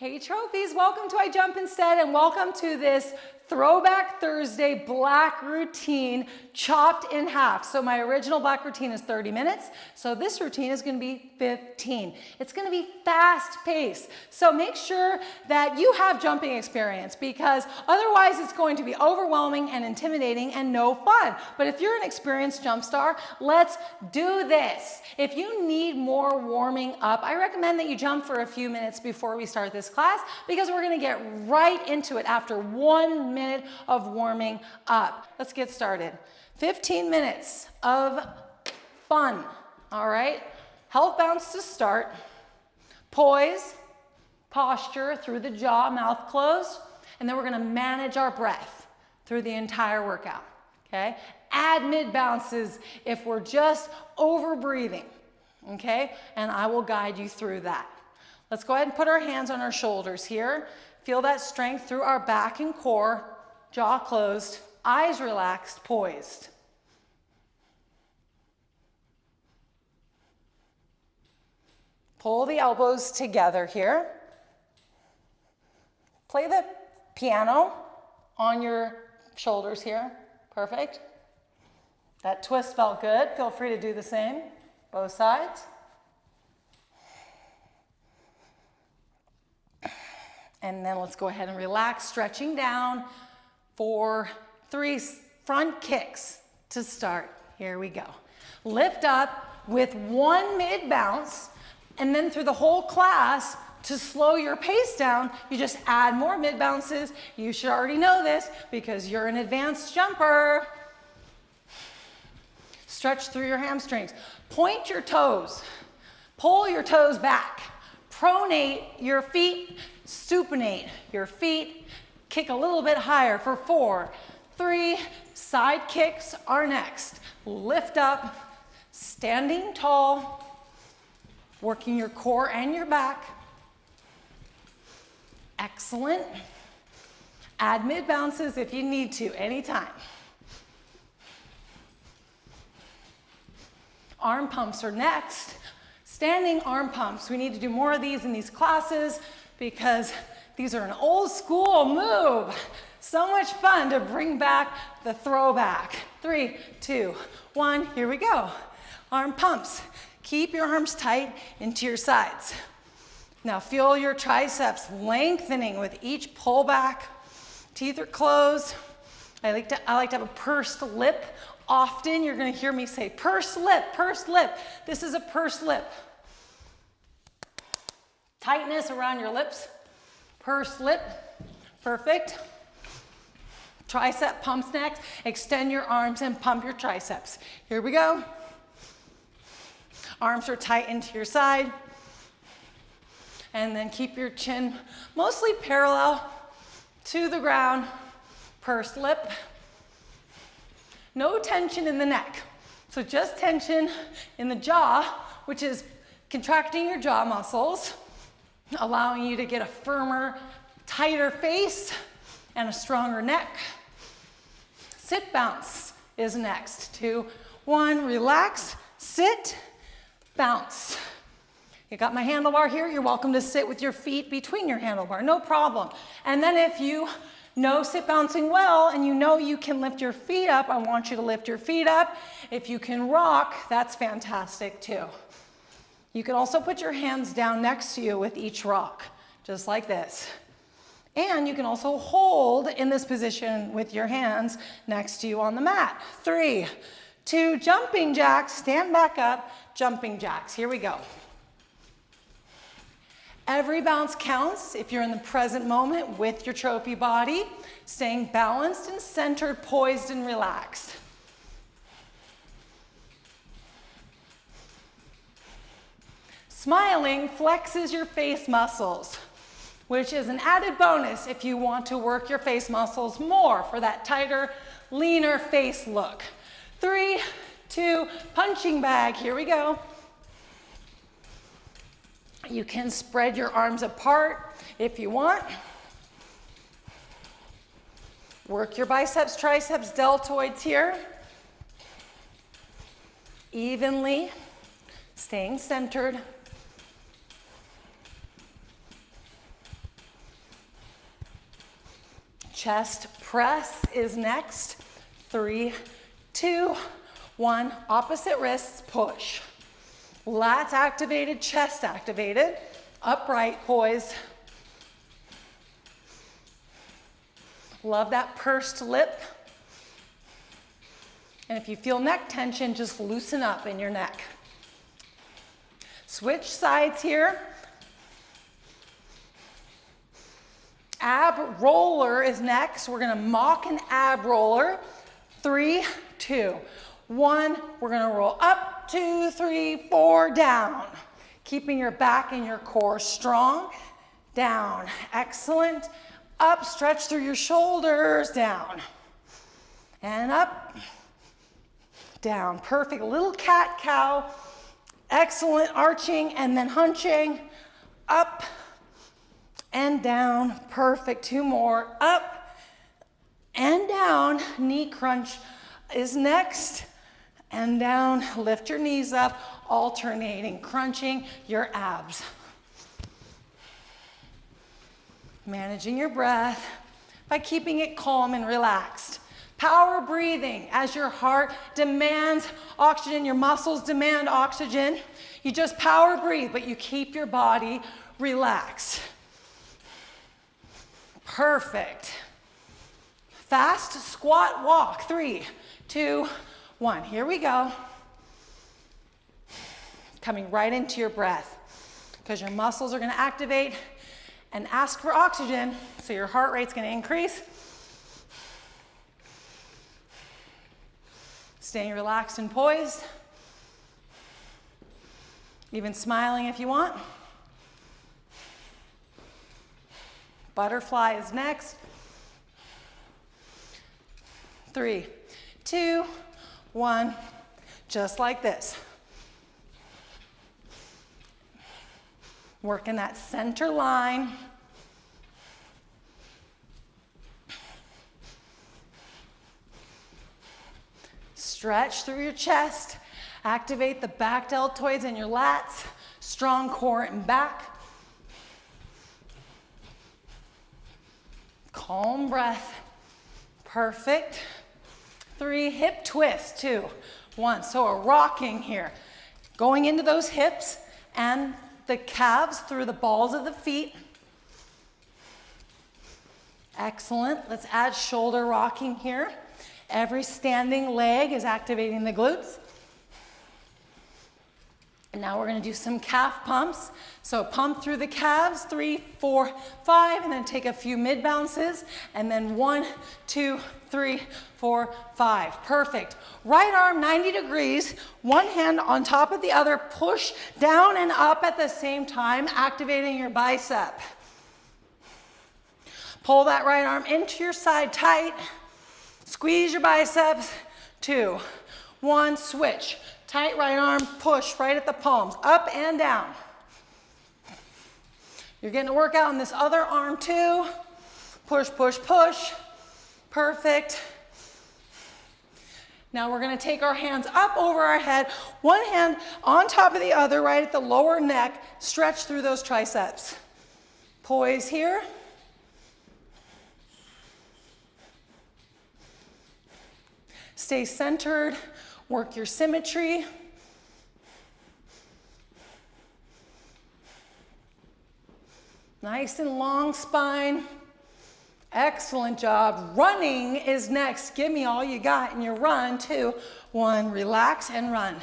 Hey trophies, welcome to I Jump Instead and welcome to this Throwback Thursday black routine chopped in half. So my original black routine is 30 minutes. So this routine is gonna be 15. It's gonna be fast paced. So make sure that you have jumping experience because otherwise it's going to be overwhelming and intimidating and no fun. But if you're an experienced jump star, let's do this. If you need more warming up, I recommend that you jump for a few minutes before we start this class because we're gonna get right into it after 1 minute of warming up. Let's get started. 15 minutes of fun, all right? Health bounce to start. Poise, posture through the jaw, mouth closed, and then we're gonna manage our breath through the entire workout, okay? Add mid bounces if we're just over breathing, okay? And I will guide you through that. Let's go ahead and put our hands on our shoulders here. Feel that strength through our back and core, jaw closed, eyes relaxed, poised. Pull the elbows together here. Play the piano on your shoulders here. Perfect. That twist felt good. Feel free to do the same, both sides. And then let's go ahead and relax, stretching down for 3 front kicks to start. Here we go. Lift up with 1 mid bounce, and then through the whole class, to slow your pace down, you just add more mid bounces. You should already know this because you're an advanced jumper. Stretch through your hamstrings. Point your toes. Pull your toes back. Pronate your feet. Supinate your feet. Kick a little bit higher for 4, 3, side kicks are next. Lift up, standing tall, working your core and your back. Excellent. Add mid bounces if you need to, anytime. Arm pumps are next. Standing arm pumps. We need to do more of these in these classes because these are an old school move. So much fun to bring back the throwback. 3, 2, 1, here we go. Arm pumps. Keep your arms tight into your sides. Now feel your triceps lengthening with each pull back. Teeth are closed. I like to have a pursed lip. Often you're gonna hear me say pursed lip, pursed lip. This is a pursed lip. Tightness around your lips, pursed lip, perfect. Tricep pumps next. Extend your arms and pump your triceps. Here we go. Arms are tight into your side. And then keep your chin mostly parallel to the ground, pursed lip. No tension in the neck. So just tension in the jaw, which is contracting your jaw muscles, allowing you to get a firmer, tighter face and a stronger neck. Sit bounce is next. 2, 1, relax, sit, bounce. You got my handlebar here. You're welcome to sit with your feet between your handlebar, no problem. And then if you know sit bouncing well and you know you can lift your feet up, I want you to lift your feet up. If you can rock, that's fantastic too. You can also put your hands down next to you with each rock, just like this. And you can also hold in this position with your hands next to you on the mat. 3, 2, jumping jacks, stand back up, jumping jacks. Here we go. Every bounce counts if you're in the present moment with your trophy body, staying balanced and centered, poised and relaxed. Smiling flexes your face muscles, which is an added bonus if you want to work your face muscles more for that tighter, leaner face look. 3, 2, punching bag, here we go. You can spread your arms apart if you want. Work your biceps, triceps, deltoids here. Evenly, staying centered. Chest press is next. 3, 2, 1. Opposite wrists, push. Lats activated, chest activated. Upright, poise. Love that pursed lip. And if you feel neck tension, just loosen up in your neck. Switch sides here. Ab roller is next. We're gonna mock an ab roller. 3, 2, 1. We're gonna roll up, 2, 3, 4, down. Keeping your back and your core strong. Down, excellent. Up, stretch through your shoulders, down. And up, down, perfect. Little cat-cow, excellent, arching and then hunching. Up and down, perfect. 2 more, up and down. Knee crunch is next. And down, lift your knees up, alternating, crunching your abs. Managing your breath by keeping it calm and relaxed. Power breathing as your heart demands oxygen, your muscles demand oxygen. You just power breathe, but you keep your body relaxed. Perfect. Fast squat walk. 3, 2, 1. Here we go. Coming right into your breath because your muscles are going to activate and ask for oxygen, so your heart rate's going to increase. Staying relaxed and poised. Even smiling if you want. Butterfly is next. 3, 2, 1. Just like this. Working that center line. Stretch through your chest. Activate the back deltoids and your lats. Strong core and back. Calm breath. Perfect. 3, hip twist. 2, 1. So a rocking here. Going into those hips and the calves through the balls of the feet. Excellent. Let's add shoulder rocking here. Every standing leg is activating the glutes. And now we're going to do some calf pumps. So pump through the calves, 3, 4, 5, and then take a few mid bounces. And then 1, 2, 3, 4, 5. Perfect. Right arm 90 degrees, one hand on top of the other. Push down and up at the same time, activating your bicep. Pull that right arm into your side tight. Squeeze your biceps. 2, 1, switch. Tight right arm, push right at the palms, up and down. You're getting a workout on this other arm too. Push, push, push. Perfect. Now we're gonna take our hands up over our head, one hand on top of the other, right at the lower neck. Stretch through those triceps. Poise here. Stay centered. Work your symmetry. Nice and long spine. Excellent job. Running is next. Give me all you got in your run. 2, 1, relax and run.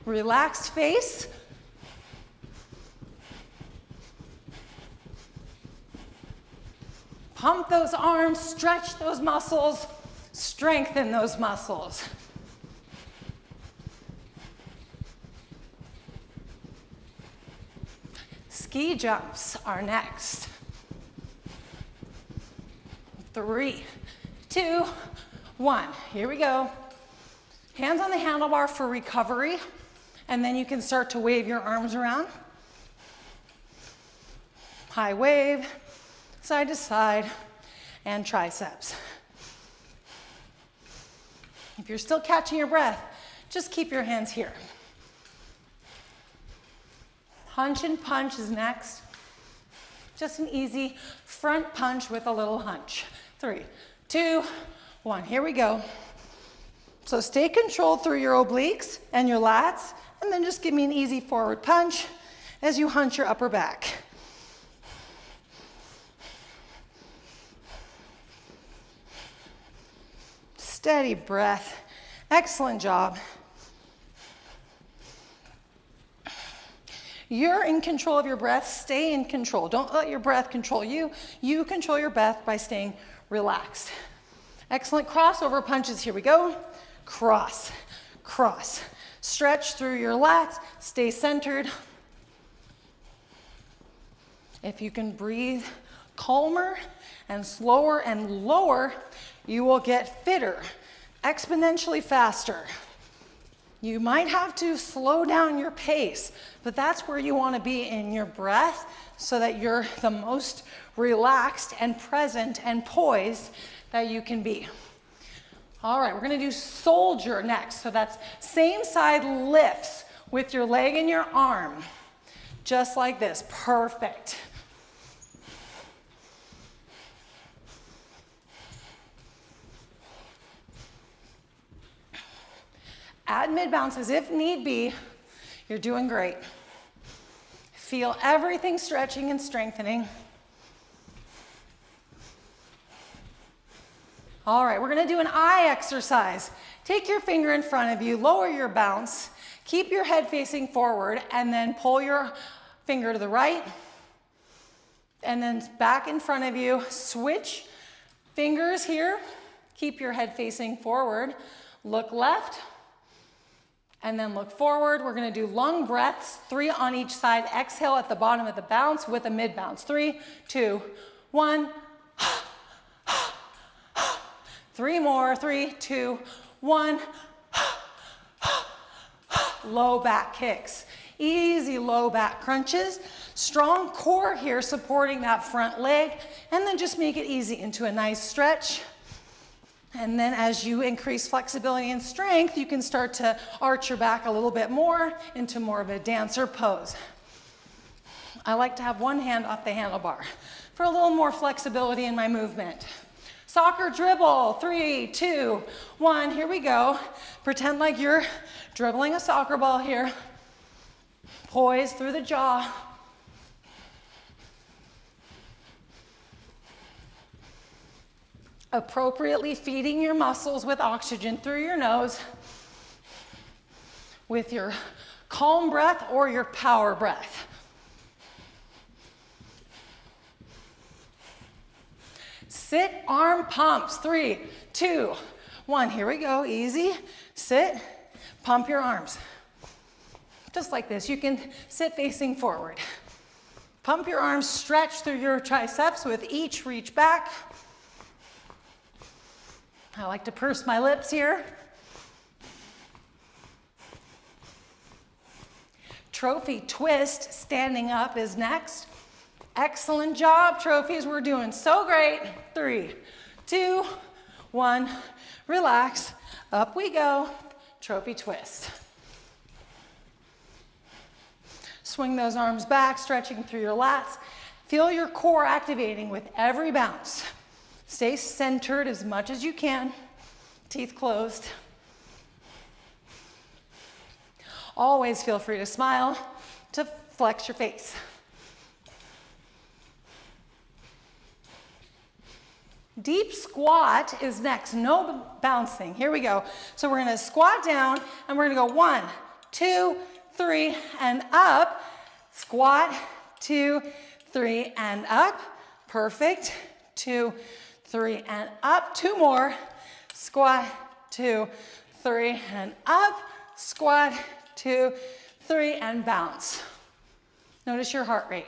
Relaxed face. Pump those arms, stretch those muscles, strengthen those muscles. Ski jumps are next. 3, 2, 1. Here we go. Hands on the handlebar for recovery, and then you can start to wave your arms around. High wave, side to side, and triceps. If you're still catching your breath, just keep your hands here. Hunch and punch is next. Just an easy front punch with a little hunch. 3, 2, 1. Here we go. So stay controlled through your obliques and your lats, and then just give me an easy forward punch as you hunch your upper back. Steady breath. Excellent job. You're in control of your breath. Stay in control. Don't let your breath control you. You control your breath by staying relaxed. Excellent crossover punches. Here we go. Cross, cross. Stretch through your lats. Stay centered. If you can breathe calmer and slower and lower, you will get fitter, exponentially faster. You might have to slow down your pace, but that's where you want to be in your breath so that you're the most relaxed and present and poised that you can be. All right, we're going to do soldier next. So that's same side lifts with your leg and your arm, just like this. Perfect. Add mid bounces if need be. You're doing great. Feel everything stretching and strengthening. All right, we're gonna do an eye exercise. Take your finger in front of you, lower your bounce, keep your head facing forward, and then pull your finger to the right, and then back in front of you. Switch fingers here. Keep your head facing forward. Look left, and then look forward. We're gonna do long breaths, 3 on each side. Exhale at the bottom of the bounce with a mid bounce. 3, 2, 1. 3 more, 3, 2, 1. Low back kicks. Easy low back crunches. Strong core here supporting that front leg. And then just make it easy into a nice stretch. And then as you increase flexibility and strength, you can start to arch your back a little bit more into more of a dancer pose. I like to have one hand off the handlebar for a little more flexibility in my movement. Soccer dribble, 3, 2, 1, here we go. Pretend like you're dribbling a soccer ball here. Poise through the jaw. Appropriately feeding your muscles with oxygen through your nose with your calm breath or your power breath. Sit arm pumps, 3, 2, 1, here we go, easy. Sit, pump your arms. Just like this, you can sit facing forward. Pump your arms, stretch through your triceps with each reach back. I like to purse my lips here. Trophy twist, standing up is next. Excellent job, trophies. We're doing so great. 3, 2, 1. Relax. Up we go. Trophy twist. Swing those arms back, stretching through your lats. Feel your core activating with every bounce. Stay centered as much as you can. Teeth closed. Always feel free to smile, to flex your face. Deep squat is next, no bouncing. Here we go. So we're gonna squat down and we're gonna go 1, 2, 3, and up. Squat, 2, 3, and up. Perfect. 2, 3, and up. 2 more. Squat, 2, 3, and up. Squat, 2, 3, and bounce. Notice your heart rate.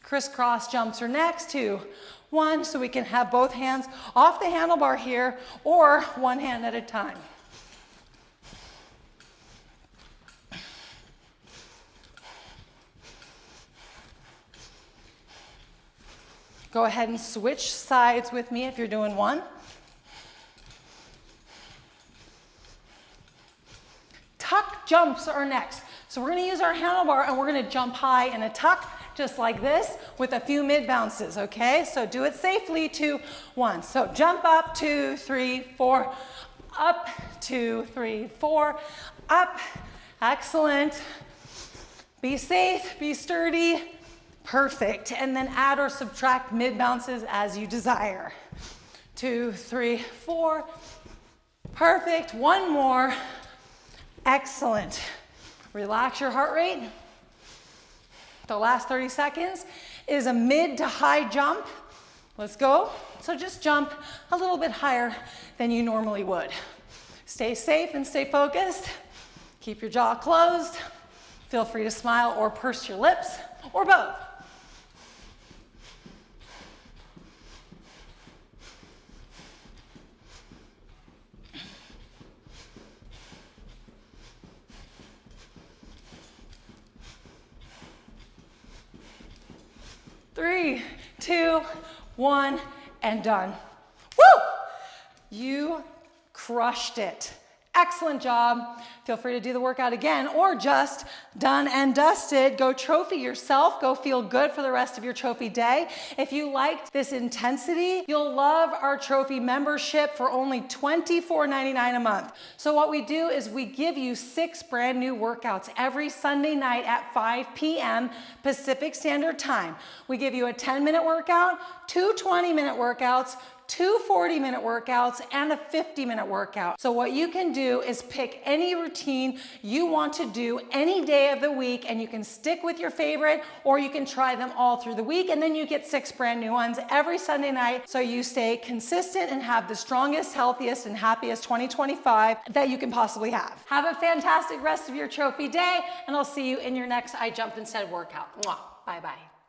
Crisscross jumps are next. 2, 1, so we can have both hands off the handlebar here or one hand at a time. Go ahead and switch sides with me if you're doing one. Tuck jumps are next. So we're gonna use our handlebar and we're gonna jump high in a tuck, just like this, with a few mid bounces, okay? So do it safely, 2, 1. So jump up, 2, 3, 4, up, 2, 3, 4, up. Excellent. Be safe, be sturdy. Perfect. And then add or subtract mid bounces as you desire. 2, 3, 4. Perfect. One more. Excellent. Relax your heart rate. The last 30 seconds is a mid to high jump. Let's go. So just jump a little bit higher than you normally would. Stay safe and stay focused. Keep your jaw closed. Feel free to smile or purse your lips, or both. Three, 2, 1, and done. Woo! You crushed it. Excellent job. Feel free to do the workout again or just done and dusted. Go trophy yourself. Go feel good for the rest of your trophy day. If you liked this intensity, you'll love our trophy membership for only $24.99 a month. So what we do is we give you 6 brand new workouts every Sunday night at 5 p.m. Pacific Standard Time. We give you a 10-minute workout, 2 20-minute workouts, 2 40-minute workouts, and a 50-minute workout. So what you can do is pick any routine you want to do any day of the week, and you can stick with your favorite, or you can try them all through the week, and then you get 6 brand new ones every Sunday night, so you stay consistent and have the strongest, healthiest, and happiest 2025 that you can possibly have. Have a fantastic rest of your trophy day, and I'll see you in your next I Jumped Instead workout. Mwah. Bye-bye.